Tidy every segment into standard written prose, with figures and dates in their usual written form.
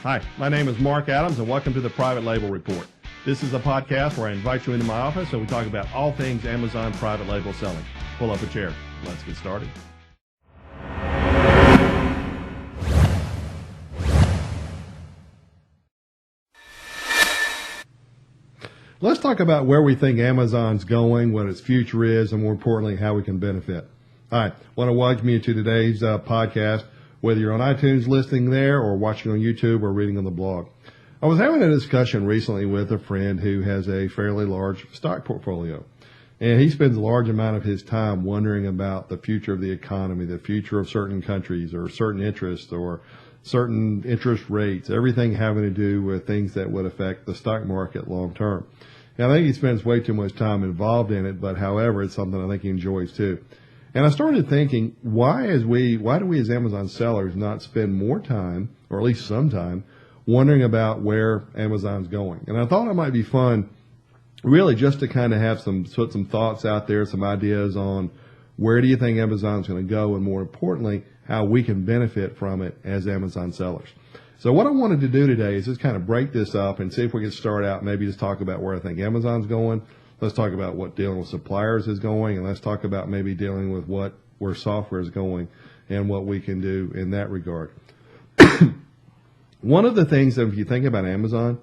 Hi, my name is Mark Adams, and welcome to the Private Label Report. This is a podcast where I invite you into my office and we talk about all things Amazon private label selling. Pull up a chair. Let's get started. Let's talk about where we think Amazon's going, what its future is, and more importantly, how we can benefit. All right, I want to welcome you to today's podcast, whether you're on iTunes listening there or watching on YouTube or reading on the blog. I was having a discussion recently with a friend who has a fairly large stock portfolio, and he spends a large amount of his time wondering about the future of the economy, the future of certain countries or certain interests or certain interest rates, everything having to do with things that would affect the stock market long term. And I think he spends way too much time involved in it, but however, it's something I think he enjoys too. And I started thinking, why do we as Amazon sellers not spend more time, or at least some time, wondering about where Amazon's going? And I thought it might be fun, really just to kind of have put some thoughts out there, some ideas on where do you think Amazon's going to go, and more importantly, how we can benefit from it as Amazon sellers. So what I wanted to do today is just kind of break this up and see if we can start out, maybe just talk about where I think Amazon's going. Let's talk about what dealing with suppliers is going, and let's talk about maybe dealing with where software is going and what we can do in that regard. One of the things that if you think about Amazon,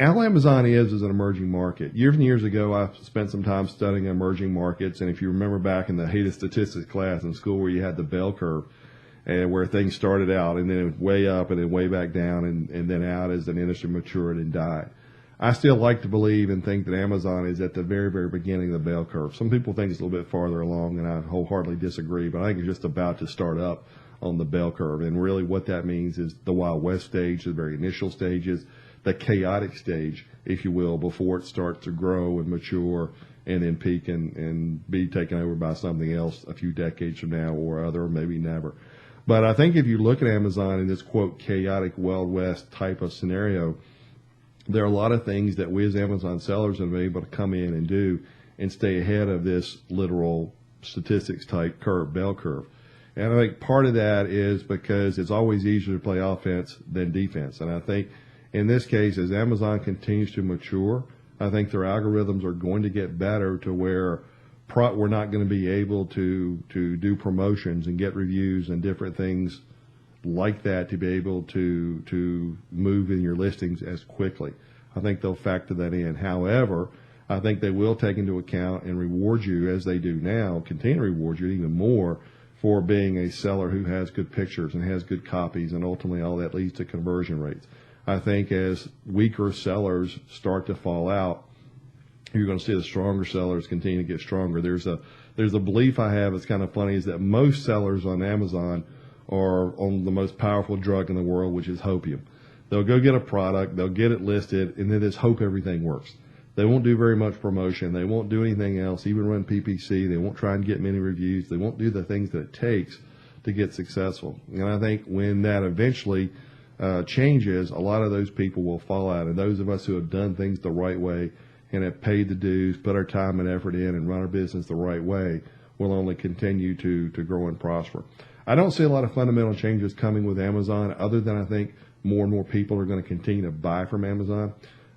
all Amazon is an emerging market. Years and years ago, I spent some time studying emerging markets, and if you remember back in the Hated Statistics class in school where you had the bell curve, and where things started out and then it was way up and then way back down and then out as an industry matured and died. I still like to believe and think that Amazon is at the very, very beginning of the bell curve. Some people think it's a little bit farther along, and I wholeheartedly disagree, but I think it's just about to start up on the bell curve. And really what that means is the Wild West stage, the very initial stages, the chaotic stage, if you will, before it starts to grow and mature and then peak and be taken over by something else a few decades from now or other, or maybe never. But I think if you look at Amazon in this, quote, chaotic Wild West type of scenario, there are a lot of things that we as Amazon sellers have been able to come in and do and stay ahead of this literal statistics type bell curve. And I think part of that is because it's always easier to play offense than defense. And I think in this case, as Amazon continues to mature, I think their algorithms are going to get better to where we're not going to be able to do promotions and get reviews and different things like that to be able to move in your listings as quickly. I think they'll factor that in. However, I think they will take into account and reward you as they do now, continue to reward you even more for being a seller who has good pictures and has good copies, and ultimately all that leads to conversion rates. I think as weaker sellers start to fall out, you're going to see the stronger sellers continue to get stronger. There's a belief I have that's kind of funny is that most sellers on Amazon are on the most powerful drug in the world, which is hopium. They'll go get a product, they'll get it listed, and then just hope everything works. They won't do very much promotion. They won't do anything else, even run PPC. They won't try and get many reviews. They won't do the things that it takes to get successful. And I think when that eventually changes, a lot of those people will fall out. And those of us who have done things the right way and have paid the dues, put our time and effort in, and run our business the right way, will only continue to grow and prosper. I don't see a lot of fundamental changes coming with Amazon, other than I think more and more people are going to continue to buy from Amazon.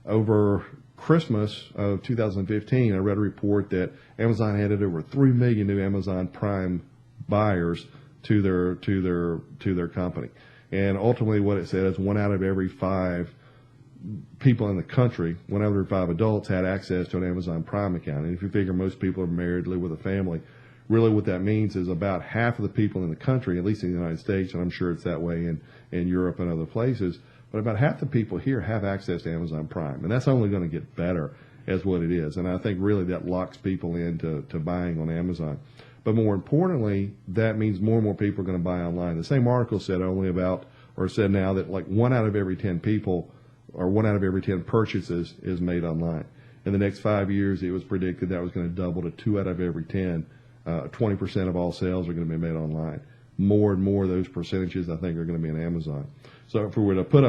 Over Christmas of 2015, I read a report that Amazon added over 3 million new Amazon Prime buyers to their company. And ultimately what it said is 1 out of every 5 people in the country, 1 out of every 5 adults had access to an Amazon Prime account. And if you figure most people are married, live with a family, really what that means is about half of the people in the country, at least in the United States, and I'm sure it's that way in Europe and other places, but about half the people here have access to Amazon Prime. And that's only going to get better as what it is. And I think really that locks people into buying on Amazon. But more importantly, that means more and more people are going to buy online. The same article said said now that like 1 out of every 10 people, or 1 out of every 10 purchases is made online. In the next 5 years, it was predicted that was going to double to 2 out of every 10. 20% of all sales are going to be made online. More and more of those percentages, I think, are going to be in Amazon. So if we were to put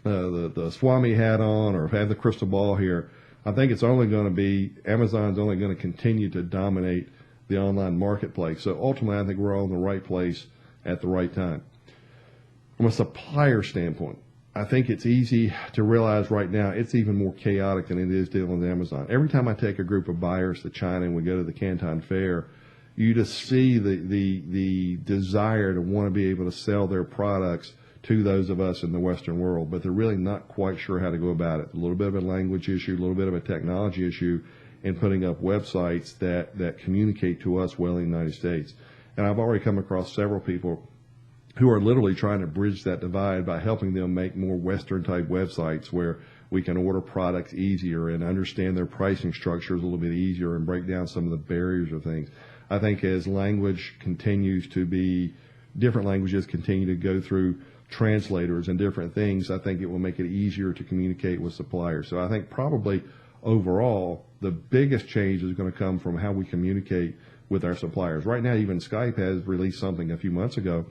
the Swami hat on or have the crystal ball here, I think it's only going to be, Amazon's only going to continue to dominate the online marketplace. So ultimately, I think we're all in the right place at the right time. From a supplier standpoint, I think it's easy to realize right now it's even more chaotic than it is dealing with Amazon. Every time I take a group of buyers to China and we go to the Canton Fair, you just see the desire to want to be able to sell their products to those of us in the Western world, but they're really not quite sure how to go about it. A little bit of a language issue, a little bit of a technology issue in putting up websites that communicate to us well in the United States. And I've already come across several people who are literally trying to bridge that divide by helping them make more Western-type websites where we can order products easier and understand their pricing structures a little bit easier and break down some of the barriers of things. I think as language continues to be, different languages continue to go through translators and different things, I think it will make it easier to communicate with suppliers. So I think probably overall, the biggest change is going to come from how we communicate with our suppliers. Right now, even Skype has released something a few months ago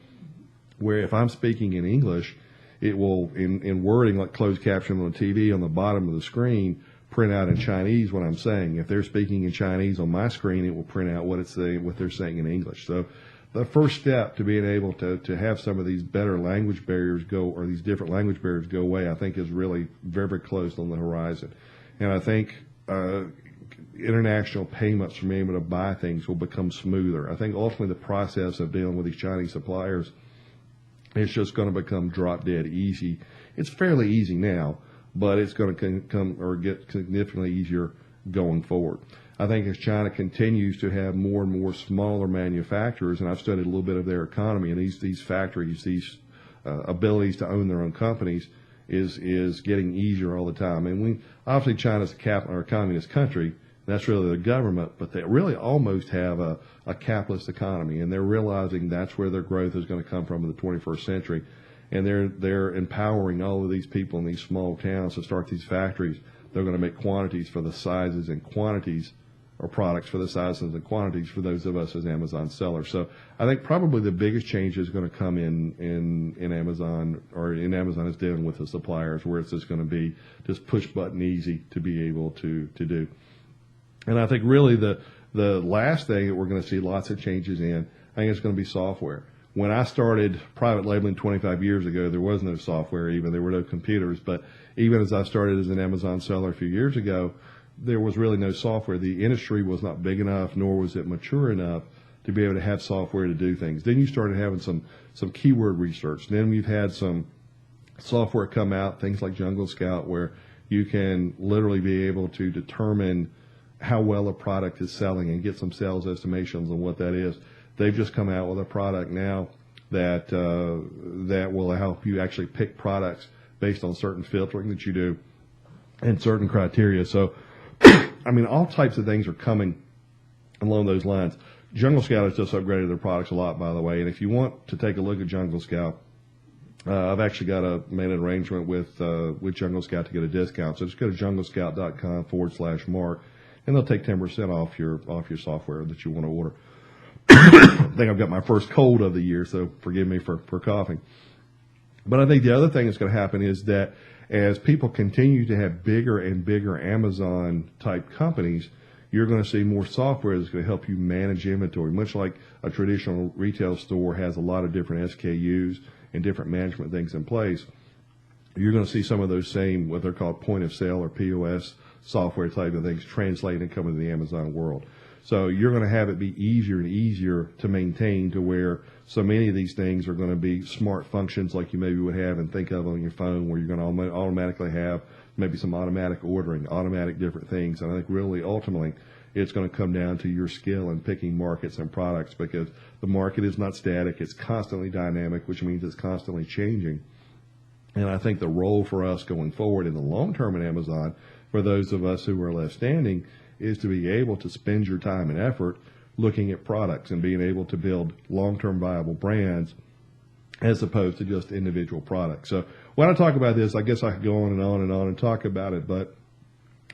where if I'm speaking in English, it will, in wording like closed caption on the TV on the bottom of the screen, print out in Chinese what I'm saying. If they're speaking in Chinese on my screen, it will print out what they're saying in English. So the first step to being able to have some of these better language barriers go, or these different language barriers go away, I think is really very, very close on the horizon. And I think international payments from being able to buy things will become smoother. I think ultimately the process of dealing with these Chinese suppliers, it's just going to become drop dead easy. It's fairly easy now, but it's going to come or get significantly easier going forward. I think as China continues to have more and more smaller manufacturers, and I've studied a little bit of their economy, and these factories, these abilities to own their own companies is getting easier all the time. And obviously China's a communist country. That's really the government, but they really almost have a capitalist economy, and they're realizing that's where their growth is going to come from in the 21st century. And they're empowering all of these people in these small towns to start these factories. They're going to make quantities for the sizes and quantities, or products for the sizes and quantities for those of us as Amazon sellers. So I think probably the biggest change is going to come in Amazon, or in Amazon is dealing with the suppliers, where it's just going to be just push button easy to be able to do. And I think really the last thing that we're going to see lots of changes in, I think it's going to be software. When I started private labeling 25 years ago, there was no software even. There were no computers. But even as I started as an Amazon seller a few years ago, there was really no software. The industry was not big enough, nor was it mature enough to be able to have software to do things. Then you started having some keyword research. Then we've had some software come out, things like Jungle Scout, where you can literally be able to determine how well a product is selling and get some sales estimations on what that is. They've just come out with a product now that will help you actually pick products based on certain filtering that you do and certain criteria. So, I mean, all types of things are coming along those lines. Jungle Scout has just upgraded their products a lot, by the way. And if you want to take a look at Jungle Scout, I've actually made an arrangement with Jungle Scout to get a discount. So just go to junglescout.com/Mark, and they'll take 10% off your software that you want to order. I think I've got my first cold of the year, so forgive me for coughing. But I think the other thing that's going to happen is that as people continue to have bigger and bigger Amazon-type companies, you're going to see more software that's going to help you manage inventory, much like a traditional retail store has a lot of different SKUs and different management things in place. You're going to see some of those same, what they're called point of sale or POS software type of things translate and come into the Amazon world. So you're going to have it be easier and easier to maintain, to where so many of these things are going to be smart functions like you maybe would have and think of on your phone, where you're going to automatically have maybe some automatic ordering, automatic different things. And I think really ultimately it's going to come down to your skill in picking markets and products, because the market is not static. It's constantly dynamic, which means it's constantly changing. And I think the role for us going forward in the long term in Amazon, for those of us who are left standing, is to be able to spend your time and effort looking at products and being able to build long-term viable brands as opposed to just individual products. So when I talk about this, I guess I could go on and on and on and talk about it, but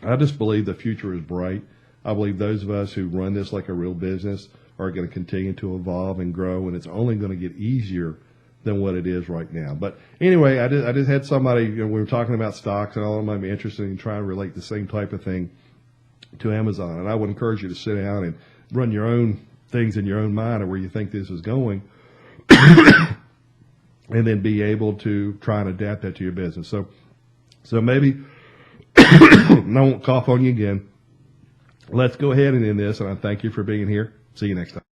I just believe the future is bright. I believe those of us who run this like a real business are going to continue to evolve and grow, and it's only going to get easier than what it is right now. But anyway, I just had somebody, we were talking about stocks, and all of them might be interested in trying to relate the same type of thing to Amazon. And I would encourage you to sit down and run your own things in your own mind of where you think this is going. and then be able to try and adapt that to your business. So maybe I won't cough on you again. Let's go ahead and end this, and I thank you for being here. See you next time.